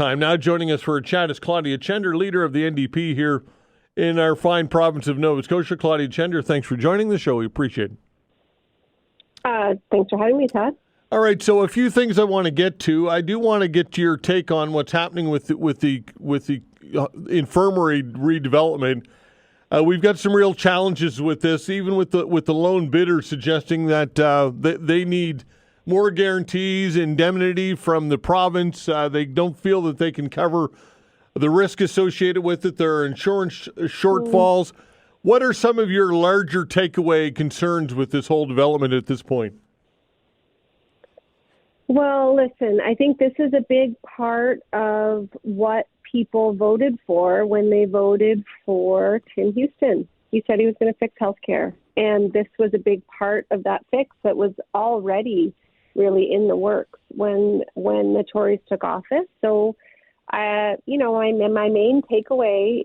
Time now joining us for a chat is Claudia Chender, leader of the NDP here in our fine province of Nova Scotia. Claudia Chender, thanks for joining the show. We appreciate it. Thanks for having me, Todd. All right, so a few things I want to get to. I do want to get your take on what's happening with the infirmary redevelopment. We've got some real challenges with this, even with the lone bidder suggesting that they need more guarantees, indemnity from the province. They don't feel that they can cover the risk associated with it. There are insurance shortfalls. What are some of your larger takeaway concerns with this whole development at this point? Well, listen, I think this is a big part of what people voted for when they voted for Tim Houston. He said he was going to fix healthcare, and this was a big part of that fix that was already really in the works when the Tories took office. So, my main takeaway,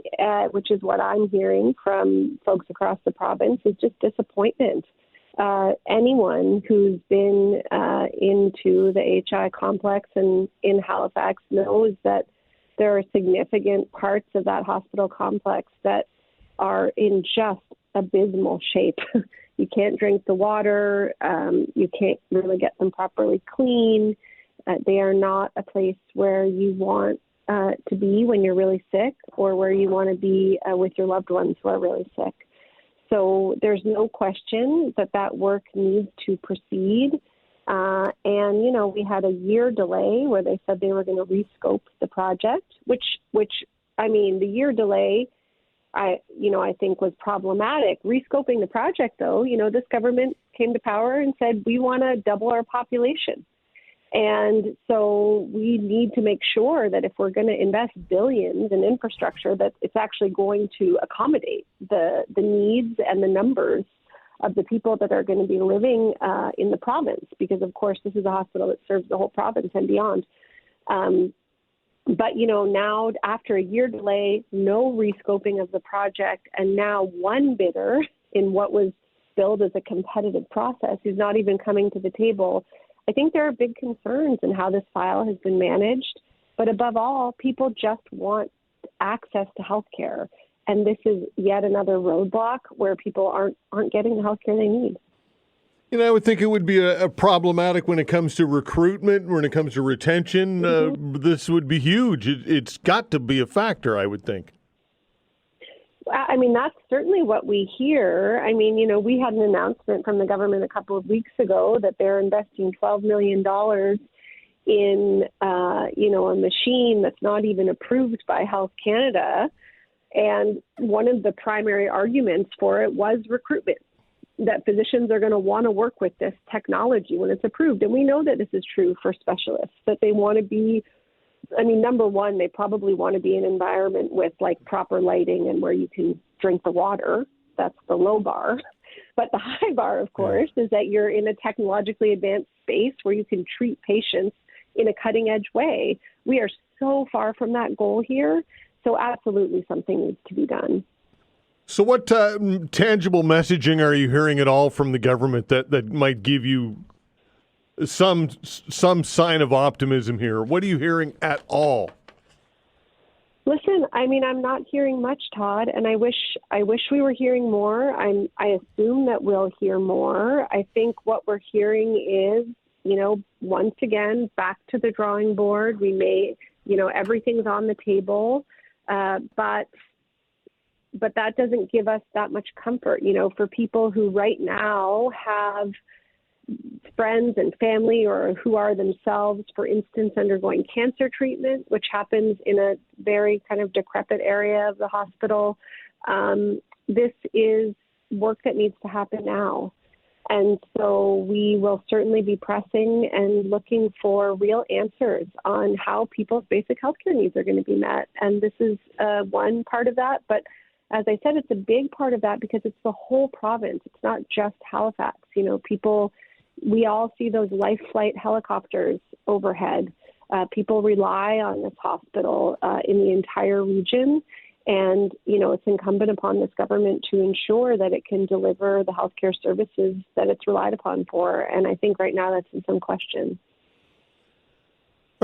which is what I'm hearing from folks across the province, is just disappointment. Anyone who's been into the HI complex and in Halifax knows that there are significant parts of that hospital complex that are in just abysmal shape. You can't drink the water. You can't really get them properly clean. They are not a place where you want to be when you're really sick, or where you want to be with your loved ones who are really sick. So there's no question that work needs to proceed. We had a year delay where they said they were going to rescope the project, which the year delay, I think was problematic. Rescoping the project, though, this government came to power and said, we want to double our population. And so we need to make sure that if we're going to invest billions in infrastructure, that it's actually going to accommodate the needs and the numbers of the people that are going to be living in the province, because, of course, this is a hospital that serves the whole province and beyond. But now after a year delay, no rescoping of the project, and now one bidder in what was billed as a competitive process who's not even coming to the table. I think there are big concerns in how this file has been managed, but above all, people just want access to health care. And this is yet another roadblock where people aren't getting the health care they need. I would think it would be a problematic when it comes to recruitment, when it comes to retention. This would be huge. It's got to be a factor, I would think. That's certainly what we hear. We had an announcement from the government a couple of weeks ago that they're investing $12 million in, a machine that's not even approved by Health Canada. And one of the primary arguments for it was recruitment, that physicians are going to want to work with this technology when it's approved. And we know that this is true for specialists, that they want to be, number one, they probably want to be in an environment with proper lighting and where you can drink the water. That's the low bar. But the high bar, of course, is that you're in a technologically advanced space where you can treat patients in a cutting edge way. We are so far from that goal here. So absolutely something needs to be done. So what tangible messaging are you hearing at all from the government that might give you some sign of optimism here? What are you hearing at all? Listen, I'm not hearing much, Todd, and I wish we were hearing more. I assume that we'll hear more. I think what we're hearing is, once again, back to the drawing board. We may, everything's on the table, but that doesn't give us that much comfort, for people who right now have friends and family or who are themselves, for instance, undergoing cancer treatment, which happens in a very kind of decrepit area of the hospital. This is work that needs to happen now. And so we will certainly be pressing and looking for real answers on how people's basic healthcare needs are going to be met. And this is one part of that. But as I said, it's a big part of that because it's the whole province. It's not just Halifax. We all see those life flight helicopters overhead. People rely on this hospital in the entire region. And, it's incumbent upon this government to ensure that it can deliver the healthcare services that it's relied upon for. And I think right now that's in some question.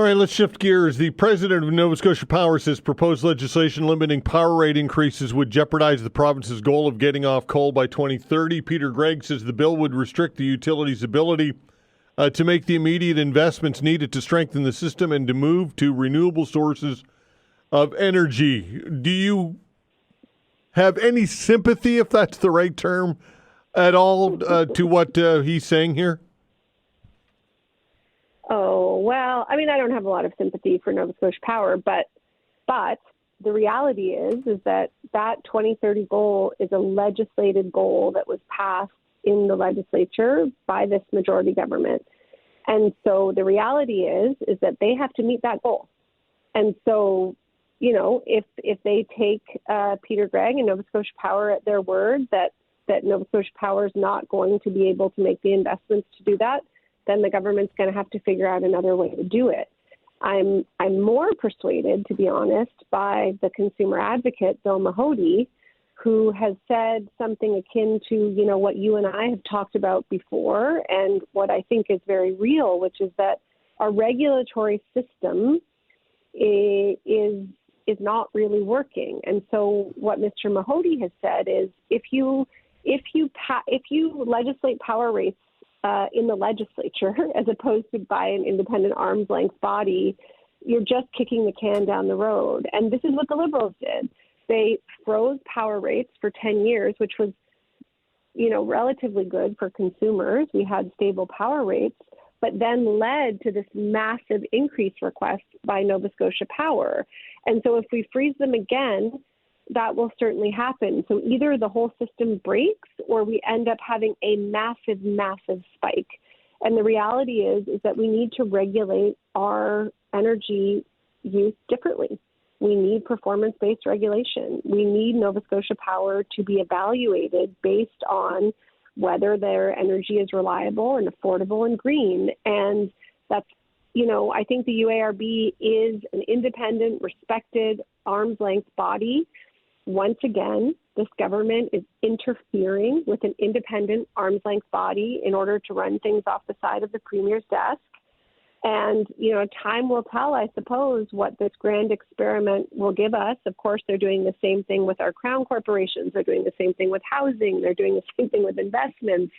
All right, let's shift gears. The president of Nova Scotia Power says proposed legislation limiting power rate increases would jeopardize the province's goal of getting off coal by 2030. Peter Gregg says the bill would restrict the utility's ability to make the immediate investments needed to strengthen the system and to move to renewable sources of energy. Do you have any sympathy, if that's the right term, at all to what he's saying here? Oh, well, I mean, I don't have a lot of sympathy for Nova Scotia Power, but the reality is that 2030 goal is a legislated goal that was passed in the legislature by this majority government. And so the reality is that they have to meet that goal. And so, you know, if they take Peter Gregg and Nova Scotia Power at their word that Nova Scotia Power is not going to be able to make the investments to do that, then the government's going to have to figure out another way to do it. I'm more persuaded, to be honest, by the consumer advocate, Bill Mahody, who has said something akin to, you know, what you and I have talked about before and what I think is very real, which is that our regulatory system is not really working. And so what Mr. Mahody has said is if you legislate power rates in the legislature, as opposed to by an independent arm's length body, you're just kicking the can down the road. And this is what the Liberals did. They froze power rates for 10 years, which was, you know, relatively good for consumers. We had stable power rates, but then led to this massive increase request by Nova Scotia Power. And so if we freeze them again, that will certainly happen. So either the whole system breaks or we end up having a massive, massive spike. And the reality is that we need to regulate our energy use differently. We need performance-based regulation. We need Nova Scotia Power to be evaluated based on whether their energy is reliable and affordable and green. And that's, you know, I think the UARB is an independent, respected, arm's-length body. Once again, this government is interfering with an independent arm's-length body in order to run things off the side of the Premier's desk. And, you know, time will tell, I suppose, what this grand experiment will give us. Of course, they're doing the same thing with our crown corporations. They're doing the same thing with housing. They're doing the same thing with investments.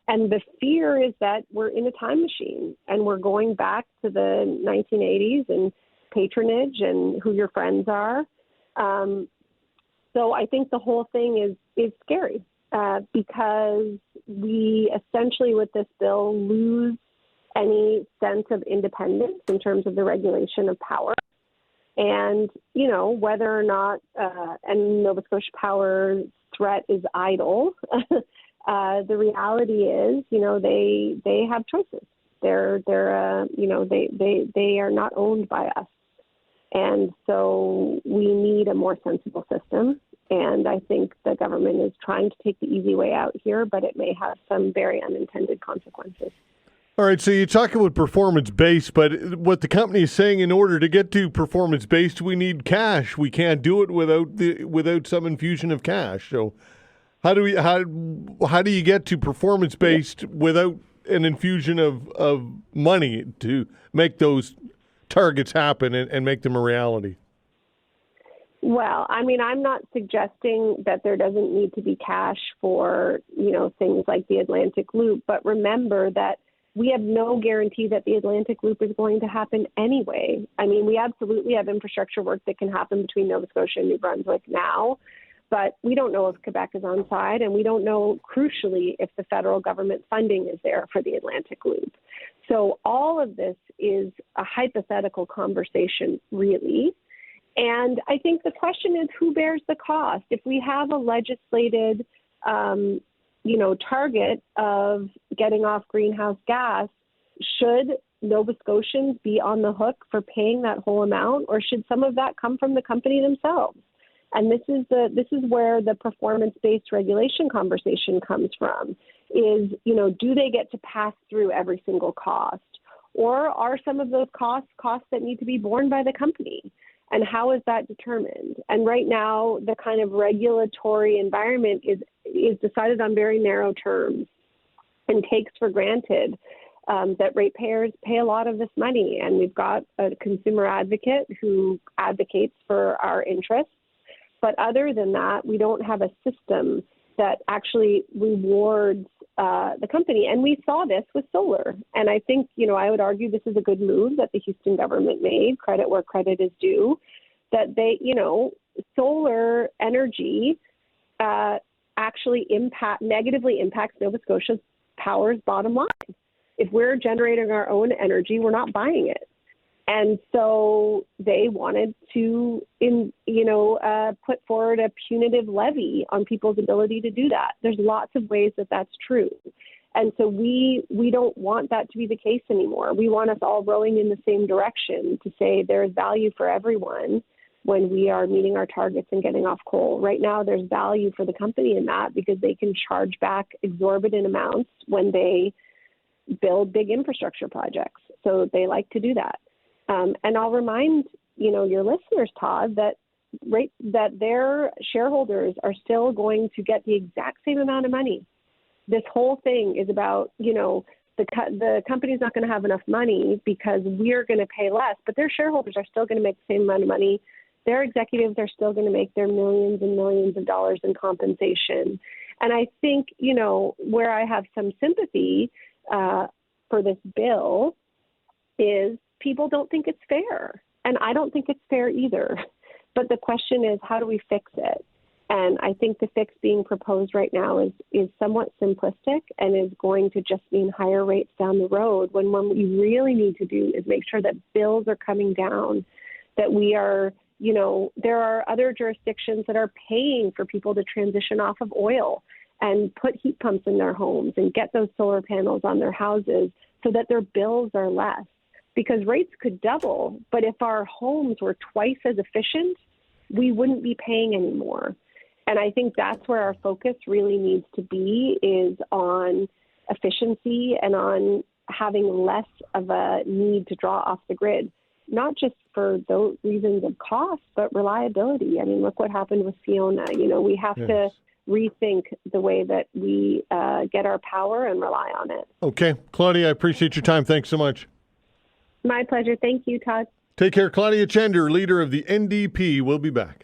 And the fear is that we're in a time machine and we're going back to the 1980s and patronage and who your friends are. So I think the whole thing is scary because we essentially with this bill lose any sense of independence in terms of the regulation of power. And, you know, whether or not, and Nova Scotia Power's threat is idle, the reality is, you know, they have choices. They're you know, they are not owned by us. And so we need a more sensible system. And I think the government is trying to take the easy way out here, but it may have some very unintended consequences. All right, so you talk about performance-based, but what the company is saying, in order to get to performance-based, we need cash. We can't do it without some infusion of cash. So how do you get to performance-based without an infusion of money to make those targets happen and make them a reality? Well, I mean, I'm not suggesting that there doesn't need to be cash for, you know, things like the Atlantic Loop, but remember that we have no guarantee that the Atlantic Loop is going to happen anyway. I mean, we absolutely have infrastructure work that can happen between Nova Scotia and New Brunswick now, but we don't know if Quebec is on side, and we don't know, crucially, if the federal government funding is there for the Atlantic Loop. So all of this is a hypothetical conversation, really. And I think the question is, who bears the cost? If we have a legislated, you know, target of getting off greenhouse gas, should Nova Scotians be on the hook for paying that whole amount, or should some of that come from the company themselves? And this is where the performance-based regulation conversation comes from. Is, you know, do they get to pass through every single cost, or are some of those costs that need to be borne by the company? And how is that determined? And right now, the kind of regulatory environment is decided on very narrow terms and takes for granted that ratepayers pay a lot of this money. And we've got a consumer advocate who advocates for our interests. But other than that, we don't have a system that actually rewards the company. And we saw this with solar. And I think, I would argue this is a good move that the Houston government made, credit where credit is due, that they, solar energy actually negatively impacts Nova Scotia's power's bottom line. If we're generating our own energy, we're not buying it. And so they wanted to, put forward a punitive levy on people's ability to do that. There's lots of ways that that's true. And so we don't want that to be the case anymore. We want us all rowing in the same direction to say there's value for everyone when we are meeting our targets and getting off coal. Right now, there's value for the company in that because they can charge back exorbitant amounts when they build big infrastructure projects. So they like to do that. And I'll remind, your listeners, Todd, that their shareholders are still going to get the exact same amount of money. This whole thing is about, the company's not going to have enough money because we're going to pay less, but their shareholders are still going to make the same amount of money. Their executives are still going to make their millions and millions of dollars in compensation. And I think, where I have some sympathy for this bill is people don't think it's fair. And I don't think it's fair either. But the question is, how do we fix it? And I think the fix being proposed right now is somewhat simplistic and is going to just mean higher rates down the road, when what we really need to do is make sure that bills are coming down, that we are, there are other jurisdictions that are paying for people to transition off of oil and put heat pumps in their homes and get those solar panels on their houses so that their bills are less. Because rates could double, but if our homes were twice as efficient, we wouldn't be paying anymore. And I think that's where our focus really needs to be, is on efficiency and on having less of a need to draw off the grid, not just for those reasons of cost, but reliability. I mean, look what happened with Veinotte. We have to rethink the way that we get our power and rely on it. Okay. Claudia, I appreciate your time. Thanks so much. My pleasure. Thank you, Todd. Take care. Claudia Chender, leader of the NDP. We'll be back.